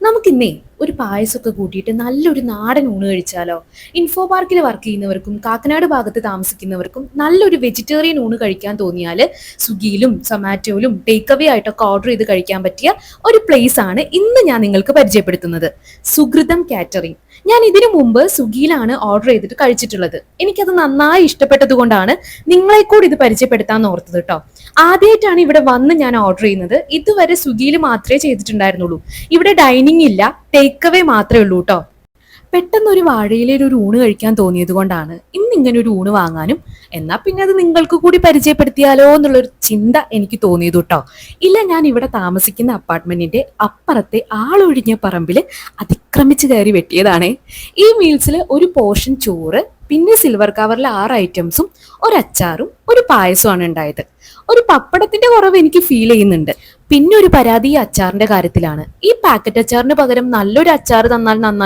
നമുക്കിന്നേ ഒരു പായസമൊക്കെ കൂട്ടിയിട്ട് നല്ലൊരു നാടൻ ഊണ് കഴിച്ചാലോ? ഇൻഫോ പാർക്കിൽ വർക്ക് ചെയ്യുന്നവർക്കും കാക്കനാട് ഭാഗത്ത് താമസിക്കുന്നവർക്കും നല്ലൊരു വെജിറ്റേറിയൻ ഊണ് കഴിക്കാൻ തോന്നിയാൽ സ്വിഗ്ഗിയിലും സൊമാറ്റോയിലും ടേക്ക് അവേ ആയിട്ടൊക്കെ ഓർഡർ ചെയ്ത് കഴിക്കാൻ പറ്റിയ ഒരു പ്ലേസ് ആണ് ഇന്ന് ഞാൻ നിങ്ങൾക്ക് പരിചയപ്പെടുത്തുന്നത്. സുകൃതം കാറ്ററിംഗ്. ഞാൻ ഇതിനു മുമ്പ് സ്വിഗ്ഗിയിലാണ് ഓർഡർ ചെയ്തിട്ട് കഴിച്ചിട്ടുള്ളത്. എനിക്കത് നന്നായി ഇഷ്ടപ്പെട്ടത് കൊണ്ടാണ് നിങ്ങളെ കൂടി ഇത് പരിചയപ്പെടുത്താൻ ഓർത്തത് കേട്ടോ. ആദ്യമായിട്ടാണ് ഇവിടെ വന്ന് ഞാൻ ഓർഡർ ചെയ്യുന്നത്. ഇതുവരെ സ്വിഗ്ഗിയിൽ മാത്രമേ ചെയ്തിട്ടുണ്ടായിരുന്നുള്ളൂ. ഇവിടെ ഡൈനിങ് ഇല്ല, ടേക്ക് അവേ മാത്രമേ ഉള്ളൂ കേട്ടോ. പെട്ടെന്ന് ഒരു വാഴയിലയിൽ ഒരു ഊണ് കഴിക്കാൻ തോന്നിയത് കൊണ്ടാണ് ഇന്ന് ഇങ്ങനെ ഒരു ഊണ് വാങ്ങാനും എന്നാ പിന്നെ അത് നിങ്ങൾക്ക് കൂടി പരിചയപ്പെടുത്തിയാലോ എന്നുള്ളൊരു ചിന്ത എനിക്ക് തോന്നിയത് കേട്ടോ. ഇല്ല, ഞാൻ ഇവിടെ താമസിക്കുന്ന അപ്പാർട്ട്മെന്റിന്റെ അപ്പുറത്തെ ആളൊഴിഞ്ഞ പറമ്പിൽ അതിക്രമിച്ച് കയറി വെട്ടിയതാണേ. ഈ മീൽസിൽ ഒരു പോർഷൻ ചോറ്, പിന്നെ സിൽവർ കവറിൽ 6 ഐറ്റംസും ഒരു അച്ചാറും ഒരു പായസമാണ് ഉണ്ടായത്. ഒരു പപ്പടത്തിന്റെ കുറവ് എനിക്ക് ഫീൽ ചെയ്യുന്നുണ്ട്. പിന്നെ ഒരു പരാതി ഈ അച്ചാറിന്റെ കാര്യത്തിലാണ്. ഈ പാക്കറ്റ് അച്ചാറിന് പകരം നല്ലൊരു അച്ചാർ തന്നാൽ നന്നായി.